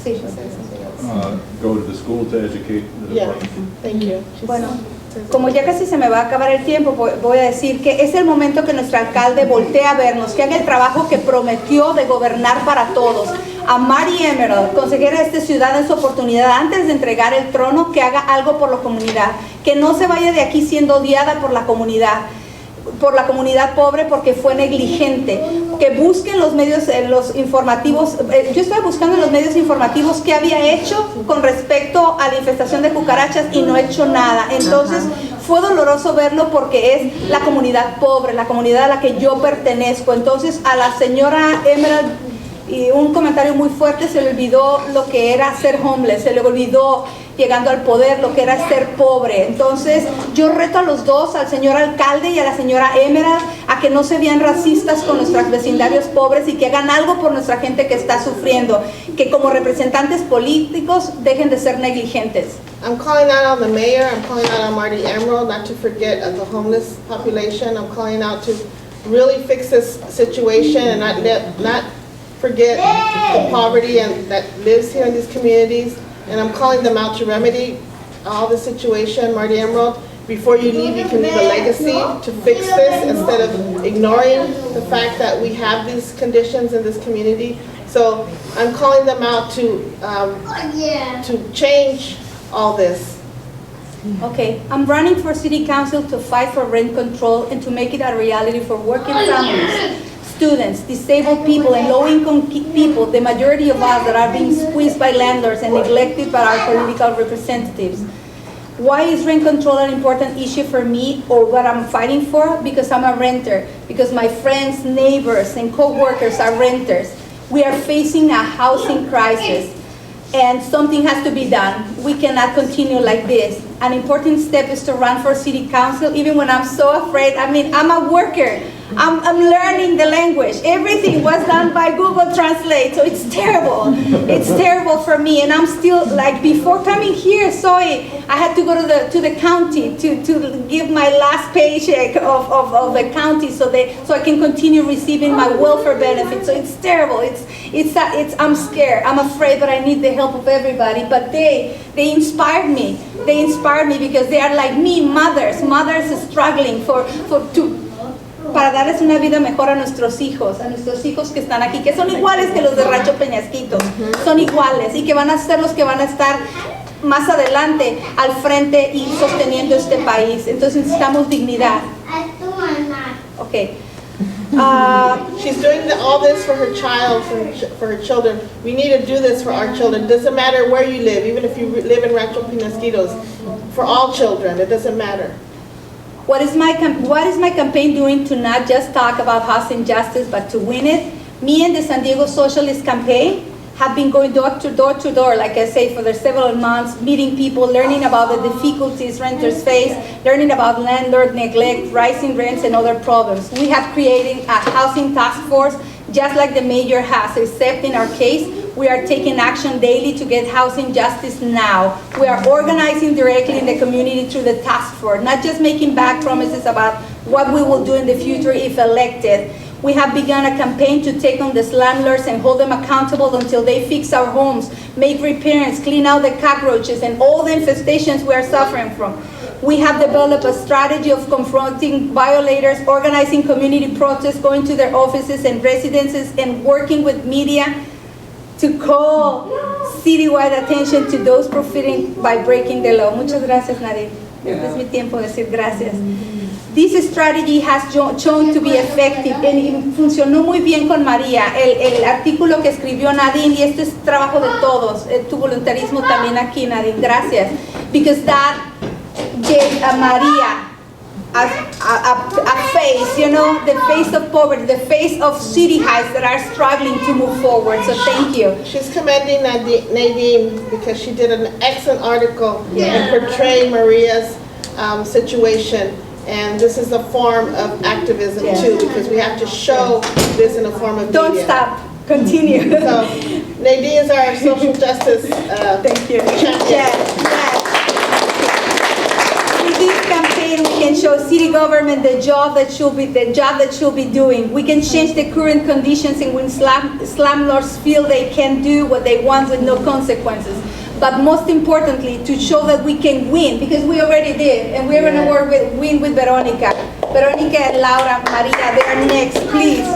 Sí. Go to the school to educate the Yeah, department. thank you. Bueno, como ya casi se me va a acabar el tiempo, voy a decir que es el momento que nuestro alcalde voltee a vernos, que haga el trabajo que prometió de gobernar para todos. A Mari Emerald, consejera de esta ciudad, en su oportunidad, antes de entregar el trono, que haga algo por la comunidad, que no se vaya de aquí siendo odiada por la comunidad pobre porque fue negligente, que busquen los medios los informativos. Yo estaba buscando en los medios informativos qué había hecho con respecto a la infestación de cucarachas y no he hecho nada. Entonces fue doloroso verlo porque es la comunidad pobre, la comunidad a la que yo pertenezco. Entonces a la señora Emerald, y un comentario muy fuerte, se le olvidó lo que era ser homeless, se le olvidó llegando al poder lo que era ser pobre. Entonces yo reto a los dos, al señor alcalde y a la señora Emerald, a que no se vean racistas con nuestros vecindarios pobres y que hagan algo por nuestra gente que está sufriendo, que como representantes políticos dejen de ser negligentes. I'm calling out on the mayor, I'm calling out on Marty Emerald, not to forget the homeless population. I'm calling out to really fix this situation and not forget the poverty that lives here in these communities. And I'm calling them out to remedy all the situation. Marty Emerald, before you leave, you can leave a legacy to fix this instead of ignoring the fact that we have these conditions in this community. So I'm calling them out to change all this. Okay, I'm running for city council to fight for rent control and to make it a reality for working families, students, disabled people, and low-income people, the majority of us that are being squeezed by landlords and neglected by our political representatives. Why is rent control an important issue for me, or what I'm fighting for? Because I'm a renter, because my friends, neighbors, and co-workers are renters. We are facing a housing crisis, and something has to be done. We cannot continue like this. An important step is to run for city council, even when I'm so afraid. I mean, I'm a worker. I'm learning the language. Everything was done by Google Translate, so it's terrible. It's terrible for me, and I'm still, like, before coming here, I had to go to the county to give my last paycheck of the county so I can continue receiving my welfare benefits. So it's terrible. I'm scared. I'm afraid, but I need the help of everybody. But they inspired me. They inspired me because they are like me, mothers struggling para darles una vida mejor a nuestros hijos que están aquí, que son iguales que los de Rancho Peñasquito, son iguales y que van a ser los que van a estar más adelante al frente y sosteniendo este país. Entonces necesitamos dignidad. Okay. She's doing all this for her child, for her children. We need to do this for our children. It doesn't matter where you live, even if you live in Rancho Peñasquitos, for all children, it doesn't matter. What is my campaign doing to not just talk about housing justice, but to win it? Me and the San Diego Socialist Campaign have been going door to door, like I say, for the several months, meeting people, learning about the difficulties renters face, learning about landlord neglect, rising rents, and other problems. We have created a housing task force, just like the mayor has, except in our case, we are taking action daily to get housing justice now. We are organizing directly in the community through the task force, not just making back promises about what we will do in the future if elected. We have begun a campaign to take on the slumlords and hold them accountable until they fix our homes, make repairs, clean out the cockroaches and all the infestations we are suffering from. We have developed a strategy of confronting violators, organizing community protests, going to their offices and residences, and working with media to call citywide attention to those profiting by breaking the law. Muchas gracias, Nadine. Este es mi tiempo de decir gracias. This strategy has shown to be effective, y funcionó muy bien con María. El artículo que escribió Nadine, y esto es trabajo de todos, tu voluntarismo también aquí, Nadine, gracias. Because that gave María a face, you know, the face of poverty, the face of city heights that are struggling to move forward. So thank you. She's commending Nadine because she did an excellent article in portraying Maria's situation. And this is a form of activism too, because we have to show this in a form of Don't media. stop. Continue. So Nadine is our social justice thank you. champion. Yes. With this campaign, we can show city government the job that should be doing. We can change the current conditions in which slumlords feel they can do what they want with no consequences. But most importantly, to show that we can win, because we already did, and we're going to win with Veronica. Veronica and Laura, Maria, they are next, please.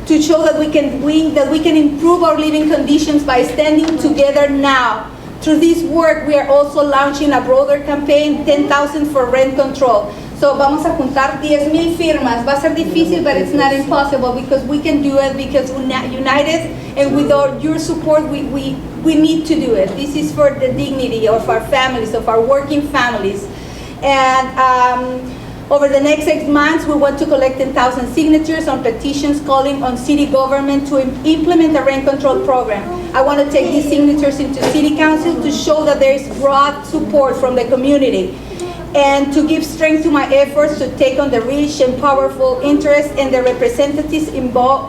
To show that we can win, that we can improve our living conditions by standing together now. Through this work, we are also launching a broader campaign, 10,000 for rent control. So vamos a juntar 10,000 firmas. Va a ser difícil, but it's not impossible because we can do it because united and with your support, we need to do it. This is for the dignity of our families, of our working families. And over the next 6 months, we want to collect 10,000 signatures on petitions calling on city government to implement a rent control program. I want to take these signatures into city council to show that there is broad support from the community and to give strength to my efforts to take on the rich and powerful interests and the representatives in both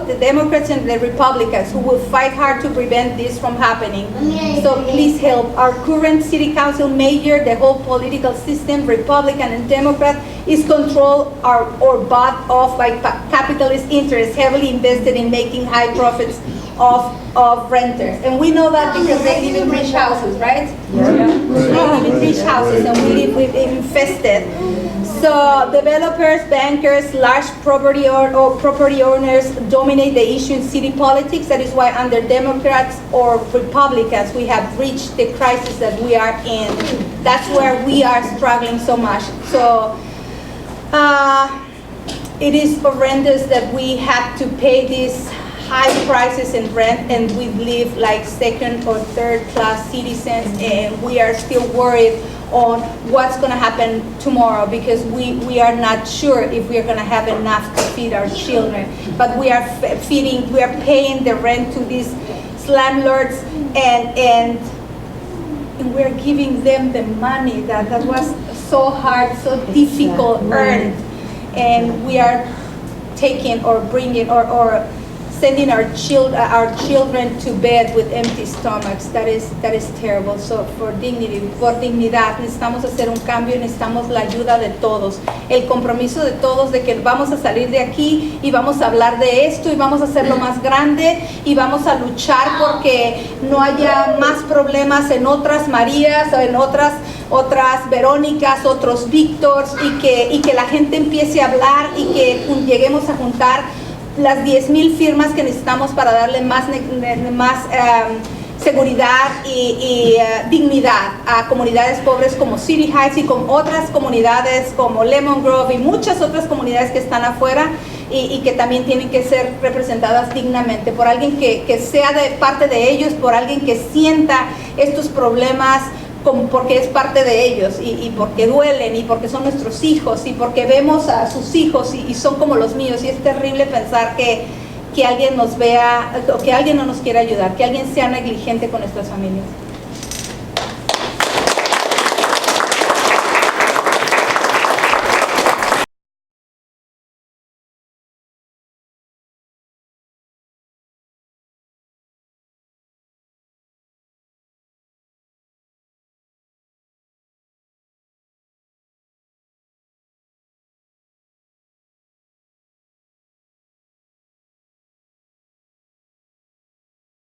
the Democrats and the Republicans who will fight hard to prevent this from happening. So please help. Our current city council mayor, the whole political system, Republican and Democrat, is controlled or bought off by capitalist interests heavily invested in making high profits of renters. And we know that because they live in rich houses, right? Yeah. They live in rich houses and we live with infested. So developers, bankers, large property owners dominate the issue in city politics. That is why under Democrats or Republicans, we have reached the crisis that we are in. That's where we are struggling so much. So it is horrendous that we have to pay these high prices in rent and we live like second or third class citizens and we are still worried on what's going to happen tomorrow because we are not sure if we are going to have enough to feed our children. But we are paying the rent to these slumlords and we're giving them the money that was so hard, so difficult earned, and we are taking or bringing or sending our children to bed with empty stomachs. That is terrible. So por dignidad, necesitamos hacer un cambio, necesitamos la ayuda de todos, el compromiso de todos de que vamos a salir de aquí y vamos a hablar de esto y vamos a hacerlo más grande y vamos a luchar porque no haya más problemas en otras Marías o en otras Verónicas, otros Víctors y que la gente empiece a hablar y que lleguemos a juntar las 10,000 firmas que necesitamos para darle más seguridad y dignidad a comunidades pobres como City Heights y con otras comunidades como Lemon Grove y muchas otras comunidades que están afuera y que también tienen que ser representadas dignamente por alguien que sea de parte de ellos, por alguien que sienta estos problemas porque es parte de ellos y porque duelen y porque son nuestros hijos y porque vemos a sus hijos y son como los míos y es terrible pensar que alguien nos vea o que alguien no nos quiera ayudar, que alguien sea negligente con nuestras familias.